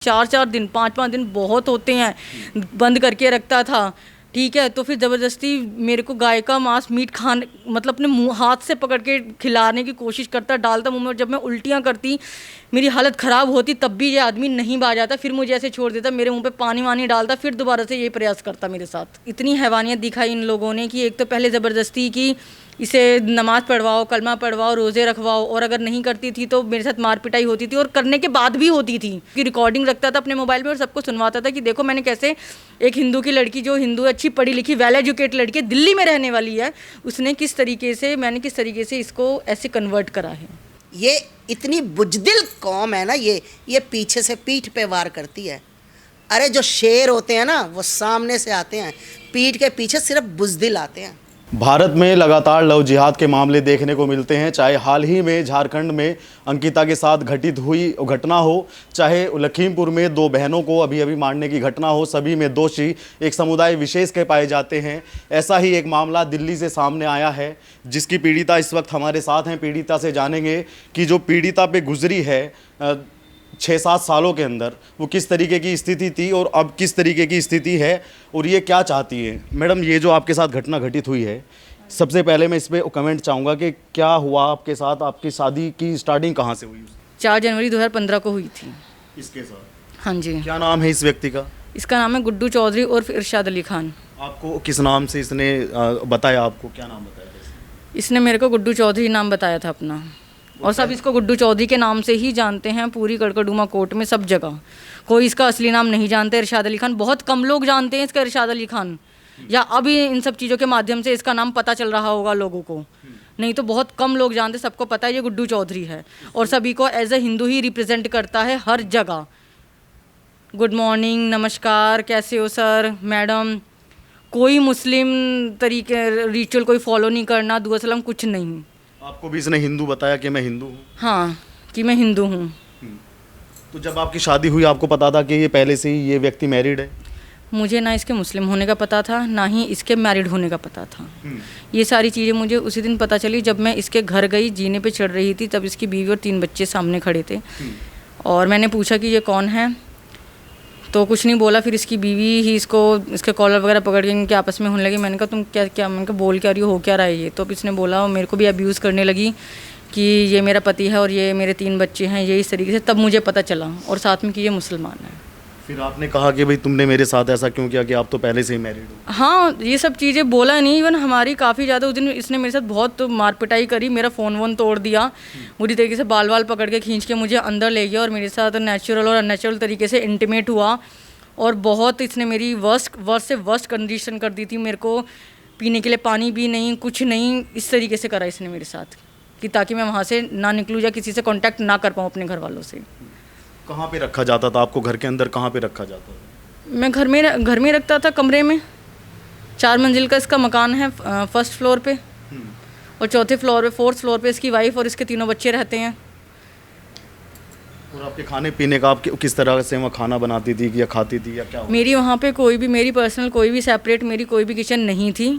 4 4 दिन 5 5 दिन बहुत होते हैं, बंद करके रखता था। ठीक है, तो फिर ज़बरदस्ती मेरे को गाय का मांस मीट खाने मतलब अपने मुंह हाथ से पकड़ के खिलाने की कोशिश करता, डालता मुंह में। और जब मैं उल्टियाँ करती, मेरी हालत ख़राब होती, तब भी ये आदमी नहीं बाज आता, फिर मुझे ऐसे छोड़ देता, मेरे मुंह पे पानी वानी डालता, फिर दोबारा से ये प्रयास करता मेरे साथ। इतनी हैवानियत दिखाई इन लोगों ने कि एक तो पहले ज़बरदस्ती की इसे नमाज़ पढ़वाओ, कलमा पढ़वाओ, रोज़े रखवाओ, और अगर नहीं करती थी तो मेरे साथ मार पिटाई होती थी, और करने के बाद भी होती थी कि रिकॉर्डिंग रखता था अपने मोबाइल में और सबको सुनवाता था कि देखो मैंने कैसे एक हिंदू की लड़की, जो हिंदू अच्छी पढ़ी लिखी वेल एजुकेटेड लड़की दिल्ली में रहने वाली है, उसने किस तरीके से इसको ऐसे कन्वर्ट करा है। ये इतनी बुजदिल कौम है ना, ये पीछे से पीठ पे वार करती है। अरे जो शेर होते हैं ना वो सामने से आते हैं, पीठ के पीछे सिर्फ बुजदिल आते हैं। भारत में लगातार लव जिहाद के मामले देखने को मिलते हैं, चाहे हाल ही में झारखंड में अंकिता के साथ घटित हुई घटना हो, चाहे लखीमपुर में 2 बहनों को अभी अभी मारने की घटना हो, सभी में दोषी एक समुदाय विशेष के पाए जाते हैं। ऐसा ही एक मामला दिल्ली से सामने आया है, जिसकी पीड़िता इस वक्त हमारे साथ हैं। पीड़िता से जानेंगे कि जो पीड़िता पे गुजरी है 6-7 सालों के अंदर, वो किस तरीके की स्थिति थी और अब किस तरीके की स्थिति है और ये क्या चाहती है। मैडम, ये जो आपके साथ घटना घटित हुई है, सबसे पहले मैं इस पर कमेंट चाहूँगा कि क्या हुआ आपके साथ, आपकी शादी की स्टार्टिंग कहाँ से हुई? 4 जनवरी 2015 को हुई थी इसके साथ? हाँ जी। क्या नाम है इस व्यक्ति का? इसका नाम है गुड्डू चौधरी और इरशाद अली खान। आपको किस नाम से इसने बताया? आपको क्या नाम बताया? इसने मेरे को गुड्डू चौधरी नाम बताया था अपना, और सब इसको गुड्डू चौधरी के नाम से ही जानते हैं पूरी कड़कड़डूमा कोर्ट में, सब जगह। कोई इसका असली नाम नहीं जानते। इरशाद अली खान बहुत कम लोग जानते हैं इसका, इरशाद अली खान, या अभी इन सब चीज़ों के माध्यम से इसका नाम पता चल रहा होगा लोगों को, नहीं तो बहुत कम लोग जानते। सबको पता है ये गुड्डू चौधरी है और सभी को एज ए हिंदू ही रिप्रेजेंट करता है हर जगह। गुड मॉर्निंग, नमस्कार, कैसे हो सर, मैडम, कोई मुस्लिम तरीके रिचुअल कोई फॉलो नहीं करना, दुआ सलाम कुछ नहीं। आपको भी इसने हिंदू बताया कि मैं हिंदू हूँ? हाँ, कि मैं हिंदू हूँ। तो जब आपकी शादी हुई आपको पता था कि ये पहले से ही ये व्यक्ति मैरिड है? मुझे ना इसके मुस्लिम होने का पता था, ना ही इसके मैरिड होने का पता था। ये सारी चीज़ें मुझे उसी दिन पता चली जब मैं इसके घर गई, जीने पे चढ़ रही थी, तब इसकी बीवी और 3 बच्चे सामने खड़े थे। और मैंने पूछा कि ये कौन है, तो कुछ नहीं बोला। फिर इसकी बीवी ही इसके कॉलर वगैरह पकड़ के इनके आपस में होने लगी। मैंने कहा तुम क्या मैंने कहा बोल क्या रही हो क्या रहा है ये? तो अब इसने बोला, मेरे को भी अब्यूज़ करने लगी कि ये मेरा पति है और ये मेरे 3 बच्चे हैं, ये इस तरीके से। तब मुझे पता चला, और साथ में कि ये मुसलमान है। फिर आपने कहा कि भाई तुमने मेरे साथ ऐसा क्यों किया कि आप तो पहले से ही मैरिड हो? हाँ, ये सब चीज़ें बोला नहीं। इवन हमारी काफ़ी ज़्यादा उस दिन इसने मेरे साथ बहुत मार पिटाई करी, मेरा फ़ोन वोन तोड़ दिया, बुरी तरीके से बाल वाल पकड़ के खींच के मुझे अंदर ले गया और मेरे साथ नेचुरल और अननेचुरल तरीके से इंटीमेट हुआ। और बहुत इसने मेरी वर्स्ट से वर्स्ट कंडीशन कर दी थी। मेरे को पीने के लिए पानी भी नहीं, कुछ नहीं, इस तरीके से करा इसने मेरे साथ कि ताकि मैं वहाँ से ना निकलूँ या किसी से कांटेक्ट ना कर पाऊँ अपने घर वालों से। कहाँ पे रखा जाता था आपको? घर के अंदर कहाँ पे रखा जाता था? मैं घर में रखता था, कमरे में। 4 मंजिल का इसका मकान है, फर्स्ट फ्लोर पे, और चौथे फ्लोर पे, 4th फ्लोर पे इसकी वाइफ और इसके 3 बच्चे रहते हैं। और आपके खाने पीने का आप किस तरह से वहाँ खाना बनाती थी या खाती थी या क्या? मेरी वहाँ पे कोई भी मेरी पर्सनल कोई भी सेपरेट मेरी कोई भी किचन नहीं थी।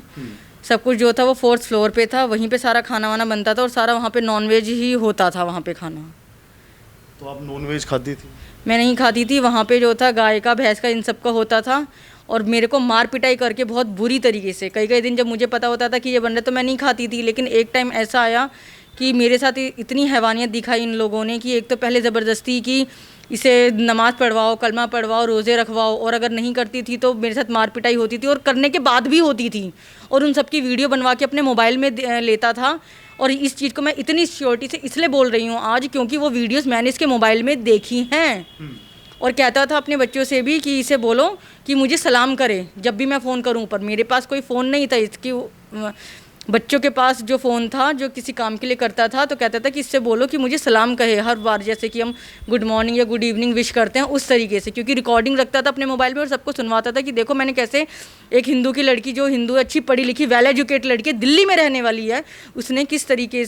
सब कुछ जो था वो 4th फ्लोर पे था, वहीं पे सारा खाना वाना बनता था और सारा वहाँ पे नॉनवेज ही होता था वहाँ पे खाना। तो आप नॉनवेज खाती थी? मैं नहीं खाती थी। वहाँ पे जो था गाय का, भैंस का, इन सब का होता था, और मेरे को मार पिटाई करके बहुत बुरी तरीके से। कई दिन जब मुझे पता होता था कि ये बन रहा, तो मैं नहीं खाती थी। लेकिन एक टाइम ऐसा आया कि मेरे साथ इतनी हैवानियत दिखाई इन लोगों ने कि एक तो पहले ज़बरदस्ती की इसे नमाज़ पढ़वाओ, कलमा पढ़वाओ, रोज़े रखवाओ, और अगर नहीं करती थी तो मेरे साथ मार पिटाई होती थी, और करने के बाद भी होती थी। और उन सब की वीडियो बनवा के अपने मोबाइल में लेता था। और इस चीज़ को मैं इतनी श्योरिटी से इसलिए बोल रही हूँ आज, क्योंकि वो वीडियोस मैंने इसके मोबाइल में देखी हैं। और कहता था अपने बच्चों से भी कि इसे बोलो कि मुझे सलाम करे जब भी मैं फ़ोन करूँ। पर मेरे पास कोई फ़ोन नहीं था, इसकी बच्चों के पास जो फ़ोन था जो किसी काम के लिए करता था, तो कहता था कि इससे बोलो कि मुझे सलाम कहे हर बार, जैसे कि हम गुड मॉर्निंग या गुड इवनिंग विश करते हैं उस तरीके से। क्योंकि रिकॉर्डिंग रखता था अपने मोबाइल में और सबको सुनवाता था कि देखो मैंने कैसे एक हिंदू की लड़की, जो हिंदू अच्छी पढ़ी लिखी वेल एजुकेटेड लड़की दिल्ली में रहने वाली है, उसने किस तरीके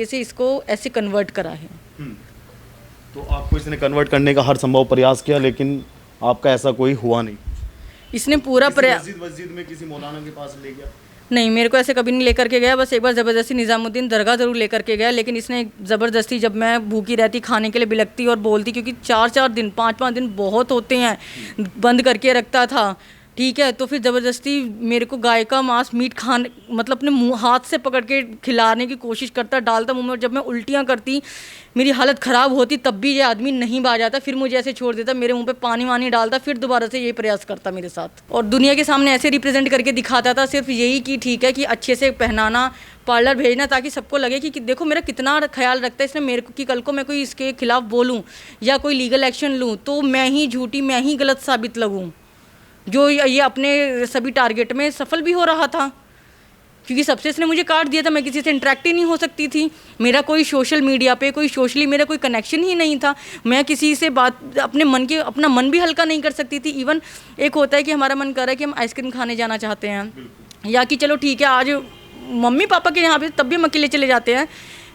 से इसको ऐसे कन्वर्ट करा है। तो आपको इसने कन्वर्ट करने का हर संभव प्रयास किया, लेकिन आपका ऐसा कोई हुआ नहीं? इसने पूरा प्रयास, मस्जिद में किसी मौलाना के पास ले गया? नहीं, मेरे को ऐसे कभी नहीं लेकर के गया। बस एक बार ज़बरदस्ती निज़ामुद्दीन दरगाह ज़रूर लेकर के गया, लेकिन इसने ज़बरदस्ती, जब मैं भूखी रहती, खाने के लिए बिलकती और बोलती, क्योंकि 4-4 दिन 5-5 दिन बहुत होते हैं, बंद करके रखता था, ठीक है। तो फिर ज़बरदस्ती मेरे को गाय का मांस, मीट खाने, मतलब अपने मुँह हाथ से पकड़ के खिलाने की कोशिश करता, डालता मुँह में। जब मैं उल्टियाँ करती, मेरी हालत ख़राब होती, तब भी ये आदमी नहीं बाज आता, फिर मुझे ऐसे छोड़ देता, मेरे मुंह पे पानी वानी डालता, फिर दोबारा से यही प्रयास करता मेरे साथ, और दुनिया के सामने ऐसे रिप्रेजेंट करके दिखाता था सिर्फ यही कि ठीक है, कि अच्छे से पहनाना, पार्लर भेजना, ताकि सबको लगे कि देखो मेरा कितना ख्याल रखता है इसने मेरे को, कि कल को मैं कोई इसके खिलाफ बोलूँ या कोई लीगल एक्शन लूँ तो मैं ही झूठी, मैं ही गलत साबित लगूँ। जो ये अपने सभी टारगेट में सफल भी हो रहा था, क्योंकि सबसे इसने मुझे काट दिया था, मैं किसी से इंटरेक्ट ही नहीं हो सकती थी, मेरा कोई सोशल मीडिया पे, कोई सोशली मेरा कोई कनेक्शन ही नहीं था, मैं किसी से बात, अपना मन भी हल्का नहीं कर सकती थी। इवन एक होता है कि हमारा मन कर रहा है कि हम आइसक्रीम खाने जाना चाहते हैं, या कि चलो ठीक है आज मम्मी पापा के यहाँ पे, तब भी हम अकेले चले जाते हैं,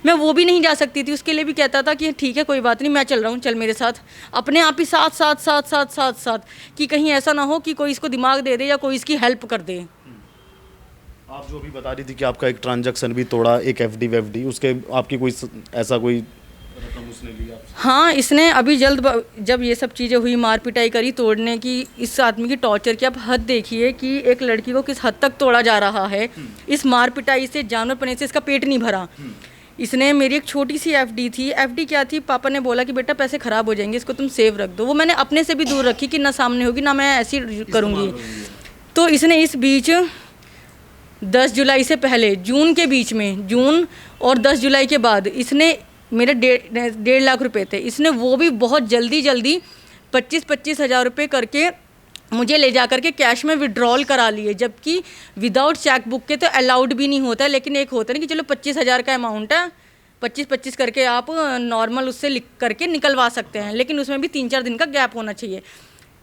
मैं वो भी नहीं जा सकती थी, उसके लिए भी कहता था कि ठीक है कोई बात नहीं, मैं चल रहा हूँ, चल मेरे साथ, अपने आप ही साथ साथ साथ साथ साथ साथ, कि कहीं ऐसा ना हो कि कोई इसको दिमाग दे दे या कोई इसकी हेल्प कर दे। आप जो भी बता रही थी कि आपका एक ट्रांजैक्शन भी तोड़ा, एक एफडी वेफडी, उसके आपकी कोई ऐसा कोई रकम उसने लिया? हाँ, इसने अभी जब ये सब चीज़ें हुई, मार पिटाई करी, तोड़ने की, इस आदमी की टॉर्चर की आप हद देखिए कि एक लड़की को किस हद तक तोड़ा जा रहा है। इस मार पिटाई से, जानवर पने से इसका पेट नहीं भरा। इसने, मेरी एक छोटी सी एफडी थी, एफडी क्या थी, पापा ने बोला कि बेटा पैसे ख़राब हो जाएंगे, इसको तुम सेव रख दो। वो मैंने अपने से भी दूर रखी कि ना सामने होगी ना मैं ऐसी करूँगी। तो इसने इस बीच 10 जुलाई से पहले, जून के बीच में, जून और 10 जुलाई के बाद इसने मेरे 1.5 लाख रुपए थे, इसने वो भी बहुत जल्दी 25-25 हज़ार रुपये करके मुझे ले जा करके कैश में विड्रॉल करा लिए, जबकि विदाउट चेक बुक के तो अलाउड भी नहीं होता है। लेकिन एक होता है ना कि चलो 25 हज़ार का अमाउंट है, 25-25 करके आप नॉर्मल उससे लिख करके निकलवा सकते हैं, लेकिन उसमें भी 3-4 दिन का गैप होना चाहिए।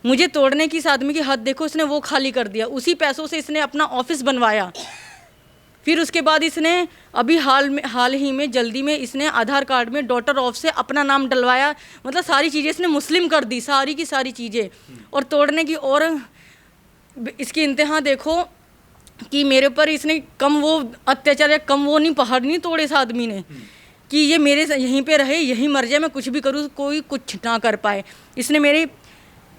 मुझे तोड़ने की इस आदमी की हद देखो, इसने वो खाली कर दिया, उसी पैसों से इसने अपना ऑफिस बनवाया। फिर उसके बाद इसने अभी हाल ही में जल्दी में इसने आधार कार्ड में डॉटर ऑफ से अपना नाम डलवाया, मतलब सारी चीज़ें इसने मुस्लिम कर दी, सारी की सारी चीज़ें। और तोड़ने की, और इसकी इंतहा देखो कि मेरे ऊपर इसने कम वो अत्याचार या कम वो नहीं, पहाड़ नहीं तोड़े इस आदमी ने, कि ये मेरे यहीं पे रहे, यहीं मर जाए, मैं कुछ भी करूँ कोई कुछ ना कर पाए। इसने मेरे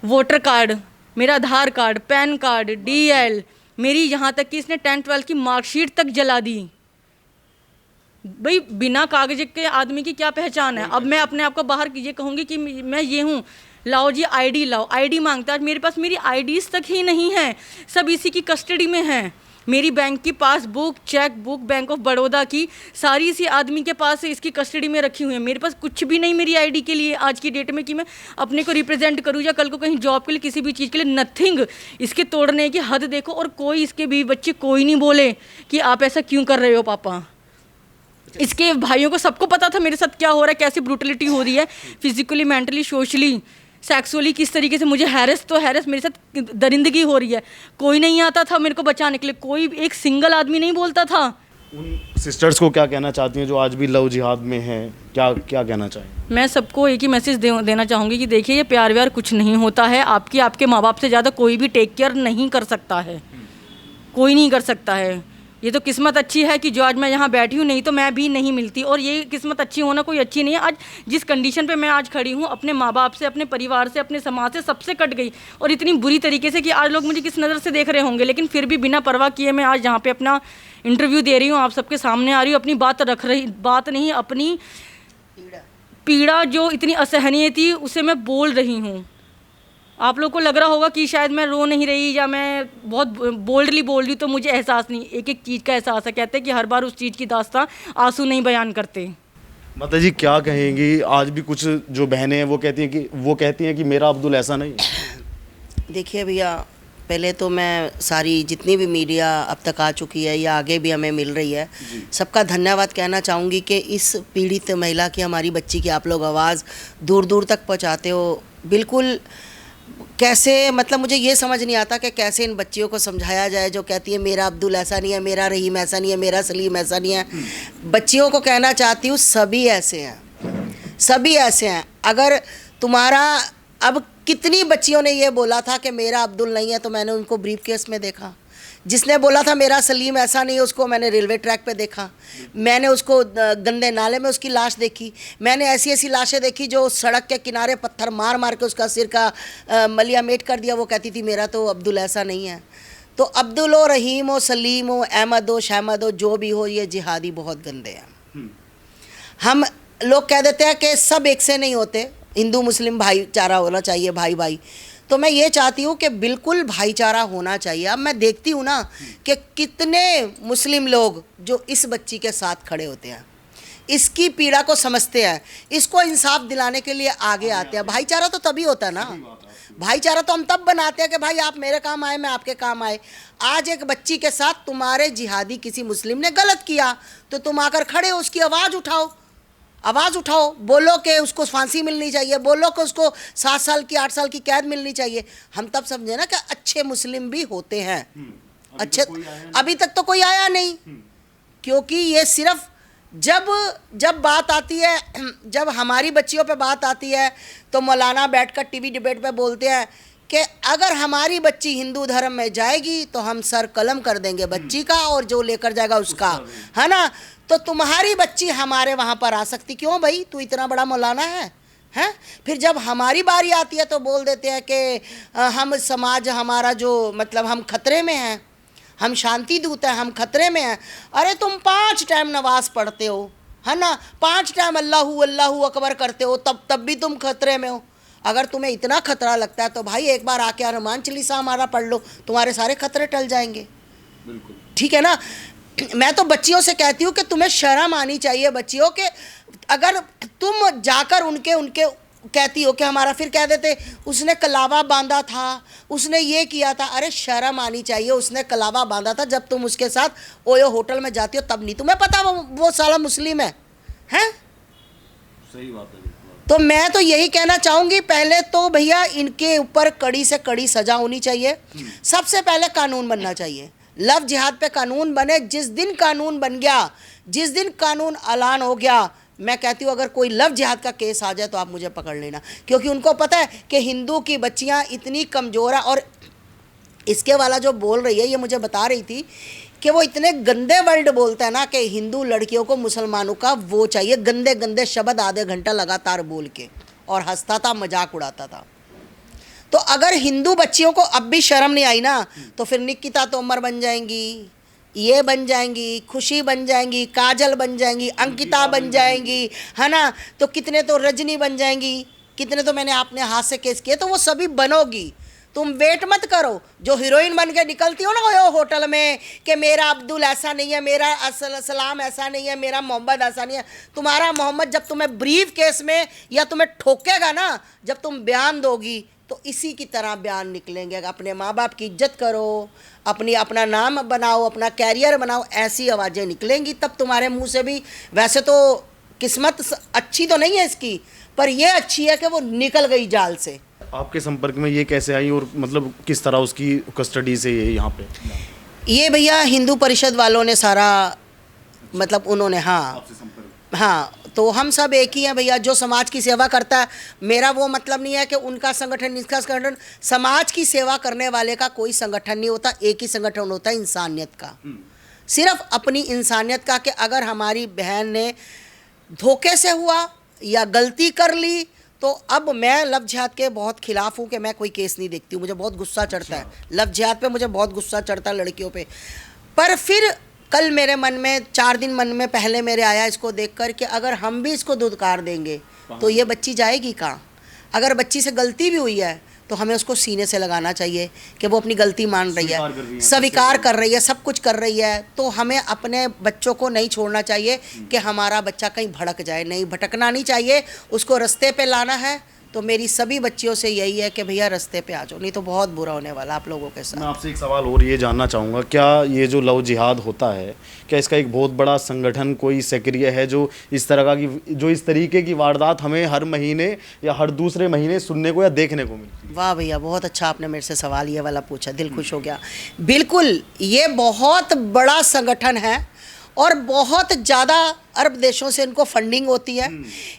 वोटर कार्ड, मेरा आधार कार्ड, पैन कार्ड, DL, मेरी यहाँ तक कि इसने 10-12 की मार्कशीट तक जला दी। भाई बिना कागज के आदमी की क्या पहचान है? अब मैं अपने आप को बाहर ये कहूँगी कि मैं ये हूँ, लाओ जी आईडी लाओ, आईडी मांगता है, मेरे पास मेरी आईडीज़ तक ही नहीं है, सब इसी की कस्टडी में है। मेरी बैंक की passbook, cheque book, bank of Baroda की, सारी इसी आदमी के पास इसकी कस्टडी में रखी हुई है। मेरे पास कुछ भी नहीं मेरी आईडी के लिए आज की डेट में, कि मैं अपने को रिप्रेजेंट करूँ या कल को कहीं जॉब के लिए, किसी भी चीज़ के लिए, नथिंग। इसके तोड़ने की हद देखो, और कोई इसके बीवी बच्चे कोई नहीं बोले कि आप ऐसा क्यों कर रहे हो पापा। इसके भाइयों को सबको पता था मेरे साथ क्या हो रहा है, कैसी ब्रूटलिटी हो रही है, फिजिकली, मेंटली, सोशली, सेक्सुअली, किस तरीके से मुझे हैरेस मेरे साथ दरिंदगी हो रही है। कोई नहीं आता था मेरे को बचाने के लिए, कोई एक सिंगल आदमी नहीं बोलता था। उन सिस्टर्स को क्या कहना चाहती हैं जो आज भी लव जिहाद में हैं? क्या क्या कहना चाहेंगे? मैं सबको एक ही मैसेज देना चाहूँगी कि देखिए, ये प्यार व्यार कुछ नहीं होता है। आपके माँ बाप से ज़्यादा कोई भी टेक केयर नहीं कर सकता है, कोई नहीं कर सकता है। ये तो किस्मत अच्छी है कि जो आज मैं यहाँ बैठी हूँ, नहीं तो मैं भी नहीं मिलती। और ये किस्मत अच्छी होना कोई अच्छी नहीं है। आज जिस कंडीशन पे मैं आज खड़ी हूँ, अपने माँ बाप से, अपने परिवार से, अपने समाज से, सबसे कट गई, और इतनी बुरी तरीके से कि आज लोग मुझे किस नज़र से देख रहे होंगे, लेकिन फिर भी बिना परवाह किए मैं आज यहाँ पे अपना इंटरव्यू दे रही हूँ, आप सबके सामने आ रही हूँ, अपनी अपनी पीड़ा जो इतनी असहनीय थी उसे मैं बोल रही हूँ। आप लोग को लग रहा होगा कि शायद मैं रो नहीं रही या मैं बहुत बोल्डली बोल रही, तो मुझे एहसास नहीं, एक एक चीज़ का एहसास है। कहते हैं कि हर बार उस चीज़ की दास्तां आंसू नहीं बयान करते। माता जी क्या कहेंगी? आज भी कुछ जो बहनें हैं वो कहती हैं कि मेरा अब्दुल ऐसा नहीं। देखिए भैया, पहले तो मैं सारी जितनी भी मीडिया अब तक आ चुकी है या आगे भी हमें मिल रही है, सबका धन्यवाद कहना चाहूँगी कि इस पीड़ित महिला की, हमारी बच्ची की आप लोग आवाज़ दूर दूर तक पहुँचाते हो। बिल्कुल कैसे, मतलब मुझे ये समझ नहीं आता कि कैसे इन बच्चियों को समझाया जाए जो कहती है मेरा अब्दुल ऐसा नहीं है, मेरा रहीम ऐसा नहीं है, मेरा सलीम ऐसा नहीं है। बच्चियों को कहना चाहती हूँ, सभी ऐसे हैं, सभी ऐसे हैं। अगर तुम्हारा, अब कितनी बच्चियों ने ये बोला था कि मेरा अब्दुल नहीं है, तो मैंने उनको ब्रीफ केस में देखा। जिसने बोला था मेरा सलीम ऐसा नहीं है, उसको मैंने रेलवे ट्रैक पे देखा, मैंने उसको गंदे नाले में उसकी लाश देखी, मैंने ऐसी ऐसी लाशें देखी जो सड़क के किनारे पत्थर मार मार के उसका सिर का मलिया मेट कर दिया। वो कहती थी मेरा तो अब्दुल ऐसा नहीं है। तो अब्दुल हो, रहीम हो, सलीम हो, अहमद हो, शहमद हो, जो भी हो, ये जिहादी बहुत गंदे हैं। हम लोग कह देते हैं कि सब एक से नहीं होते, हिंदू मुस्लिम भाईचारा होना चाहिए, भाई भाई। तो मैं ये चाहती हूँ कि बिल्कुल भाईचारा होना चाहिए। अब मैं देखती हूँ ना कि कितने मुस्लिम लोग जो इस बच्ची के साथ खड़े होते हैं, इसकी पीड़ा को समझते हैं, इसको इंसाफ दिलाने के लिए आगे आते हैं। भाईचारा तो तभी होता है ना, भाईचारा तो हम तब बनाते हैं कि भाई आप मेरे काम आए, मैं आपके काम आए। आज एक बच्ची के साथ तुम्हारे जिहादी किसी मुस्लिम ने गलत किया तो तुम आकर खड़े हो, उसकी आवाज़ उठाओ, आवाज़ उठाओ, बोलो कि उसको फांसी मिलनी चाहिए, बोलो कि उसको 7 साल की 8 साल की कैद मिलनी चाहिए। हम तब समझे ना कि अच्छे मुस्लिम भी होते हैं। अच्छे अभी तक तो कोई आया नहीं, क्योंकि ये सिर्फ जब बात आती है, जब हमारी बच्चियों पे बात आती है तो मौलाना बैठकर टीवी डिबेट पे बोलते हैं कि अगर हमारी बच्ची हिंदू धर्म में जाएगी तो हम सर कलम कर देंगे बच्ची का, और जो लेकर जाएगा उसका, है ना। तो तुम्हारी बच्ची हमारे वहाँ पर आ सकती, क्यों भाई, तू इतना बड़ा मौलाना है, हैं? फिर जब हमारी बारी आती है तो बोल देते हैं कि हम समाज, हमारा जो मतलब हम खतरे में हैं, हम शांति दूत हैं, हम खतरे में हैं। अरे तुम 5 टाइम नमाज पढ़ते हो, है ना, 5 टाइम अल्लाहू अल्लाहू अकबर करते हो, तब भी तुम खतरे में हो। अगर तुम्हें इतना खतरा लगता है तो भाई एक बार आके हनुमान चालीसा हमारा पढ़ लो, तुम्हारे सारे खतरे टल जाएंगे। बिल्कुल ठीक है ना। मैं तो बच्चियों से कहती हूँ कि तुम्हें शर्म आनी चाहिए बच्चियों के, अगर तुम जाकर उनके कहती हो कि हमारा, फिर कह देते उसने कलावा बांधा था, उसने ये किया था। अरे शर्म आनी चाहिए, उसने कलावा बांधा था जब तुम उसके साथ ओयो होटल में जाती हो, तब नहीं तुम्हें पता वो साला मुस्लिम है, हैं? सही बात है। तो मैं तो यही कहना चाहूँगी, पहले तो भैया इनके ऊपर कड़ी से कड़ी सज़ा होनी चाहिए। सबसे पहले कानून बनना चाहिए, लव जिहाद पे कानून बने। जिस दिन कानून बन गया, जिस दिन कानून ऐलान हो गया, मैं कहती हूँ अगर कोई लव जिहाद का केस आ जाए तो आप मुझे पकड़ लेना, क्योंकि उनको पता है कि हिंदू की बच्चियाँ इतनी कमज़ोर है। और इसके वाला जो बोल रही है, ये मुझे बता रही थी कि वो इतने गंदे वर्ड बोलता है ना कि हिंदू लड़कियों को मुसलमानों का वो चाहिए, गंदे गंदे शब्द आधे घंटा लगातार बोल के, और हंसता था, मजाक उड़ाता था। तो अगर हिंदू बच्चियों को अब भी शर्म नहीं आई ना, तो फिर निकिता तोमर बन जाएंगी, ये बन जाएंगी, खुशी बन जाएंगी, काजल बन जाएंगी, अंकिता बन जाएंगी, है ना। तो कितने तो रजनी बन जाएंगी, कितने तो मैंने अपने हाथ से केस किए। तो वो सभी बनोगी, तुम वेट मत करो। जो हीरोइन बन के निकलती हो ना वो होटल में कि मेरा अब्दुल ऐसा नहीं है, मेरा सलाम ऐसा नहीं है, मेरा मोहम्मद ऐसा नहीं है। तुम्हारा मोहम्मद जब तुम्हें ब्रीफ केस में या तुम्हें ठोकेगा ना, जब तुम बयान दोगी तो इसी की तरह बयान निकलेंगे। अपने माँ बाप की इज्जत करो, अपना नाम बनाओ, अपना कैरियर बनाओ, ऐसी आवाज़ें निकलेंगी तब तुम्हारे मुंह से भी। वैसे तो किस्मत अच्छी तो नहीं है इसकी, पर यह अच्छी है कि वो निकल गई जाल से। आपके संपर्क में ये कैसे आई और मतलब किस तरह उसकी कस्टडी से ये यहाँ पे? ये भैया हिंदू परिषद वालों ने सारा, मतलब उन्होंने, हाँ तो हम सब एक ही हैं भैया। जो समाज की सेवा करता है, मेरा वो मतलब नहीं है कि उनका संगठन इसका संगठन, समाज की सेवा करने वाले का कोई संगठन नहीं होता, एक ही संगठन होता है, इंसानियत का, सिर्फ अपनी इंसानियत का। कि अगर हमारी बहन ने धोखे से हुआ या गलती कर ली, तो अब मैं लव जिहाद के बहुत खिलाफ हूँ कि मैं कोई केस नहीं देखती हूँ, मुझे बहुत गुस्सा चढ़ता है लव जिहाद पे, मुझे बहुत गुस्सा चढ़ता है लड़कियों पे। पर फिर कल मेरे मन में 4 दिन मन में पहले मेरे आया इसको देखकर कि अगर हम भी इसको धुतकार देंगे तो ये बच्ची जाएगी कहाँ। अगर बच्ची से गलती भी हुई है तो हमें उसको सीने से लगाना चाहिए कि वो अपनी गलती मान रही है, स्वीकार कर रही है, सब कुछ कर रही है। तो हमें अपने बच्चों को नहीं छोड़ना चाहिए कि हमारा बच्चा कहीं भड़क जाए, नहीं भटकना नहीं चाहिए, उसको रास्ते पे लाना है। तो मेरी सभी बच्चियों से यही है कि भैया रास्ते पे आ जाओ, नहीं तो बहुत बुरा होने वाला आप लोगों के साथ। मैं आपसे एक सवाल और ये जानना चाहूँगा, क्या ये जो लव जिहाद होता है, क्या इसका एक बहुत बड़ा संगठन कोई सक्रिय है जो इस तरह का जो इस तरीके की वारदात हमें हर महीने या हर दूसरे महीने सुनने को या देखने को मिलती है? वाह भैया, बहुत अच्छा आपने मेरे से सवाल ये वाला पूछा, दिल खुश हो गया। बिल्कुल, ये बहुत बड़ा संगठन है और बहुत ज़्यादा अरब देशों से इनको फंडिंग होती है।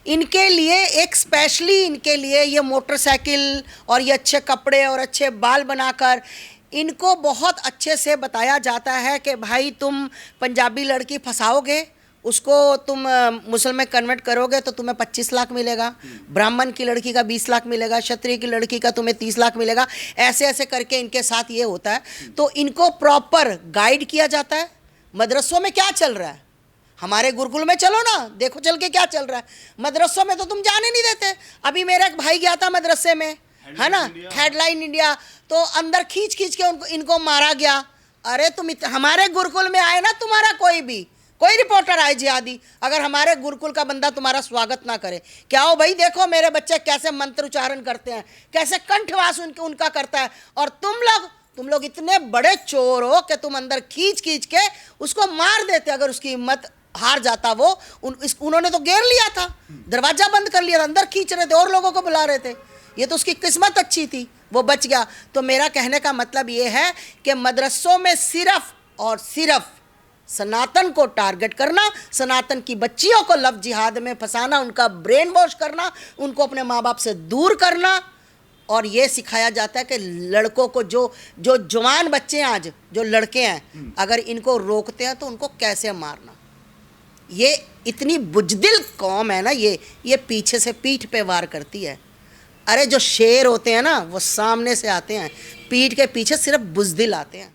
इनके लिए एक स्पेशली इनके लिए ये मोटरसाइकिल और ये अच्छे कपड़े और अच्छे बाल बनाकर इनको बहुत अच्छे से बताया जाता है कि भाई तुम पंजाबी लड़की फंसाओगे, उसको तुम मुस्लिम में कन्वर्ट करोगे तो तुम्हें 25 लाख मिलेगा, ब्राह्मण की लड़की का 20 लाख मिलेगा, क्षत्रिय की लड़की का तुम्हें 30 लाख मिलेगा। ऐसे ऐसे करके इनके साथ ये होता है। तो इनको प्रॉपर गाइड किया जाता है। मदरसों में क्या चल रहा है, हमारे गुरुकुल में चलो ना, देखो चल के क्या चल रहा है। मदरसों में तो तुम जाने नहीं देते। अभी मेरा एक भाई गया था मदरसे में, है ना, हेडलाइन इंडिया, तो अंदर खींच खींच के इनको मारा गया। अरे तुम हमारे गुरुकुल में आए ना, तुम्हारा कोई रिपोर्टर आए जिहादी, अगर हमारे गुरुकुल का बंदा तुम्हारा स्वागत ना करे, क्या हो भाई, देखो मेरे बच्चे कैसे मंत्र उच्चारण करते हैं, कैसे कंठवास उनका करता है, और तुम लोग इतने बड़े चोर हो कि तुम अंदर खींच खींच के उसको मार देते। अगर उसकी हिम्मत हार जाता वो, उन्होंने तो घेर लिया था, दरवाजा बंद कर लिया था, अंदर खींच रहे थे और लोगों को बुला रहे थे। ये तो उसकी किस्मत अच्छी थी, वो बच गया। तो मेरा कहने का मतलब ये है कि मदरसों में सिर्फ और सिर्फ सनातन को टारगेट करना, सनातन की बच्चियों को लव जिहाद में फंसाना, उनका ब्रेन वॉश करना, उनको अपने माँ बाप से दूर करना। और ये सिखाया जाता है कि लड़कों को, जो जवान बच्चे हैं आज, जो लड़के हैं, अगर इनको रोकते हैं तो उनको कैसे मारना। ये इतनी बुजदिल कौम है ना, ये पीछे से पीठ पे वार करती है। अरे जो शेर होते हैं ना, वो सामने से आते हैं, पीठ के पीछे सिर्फ बुजदिल आते हैं।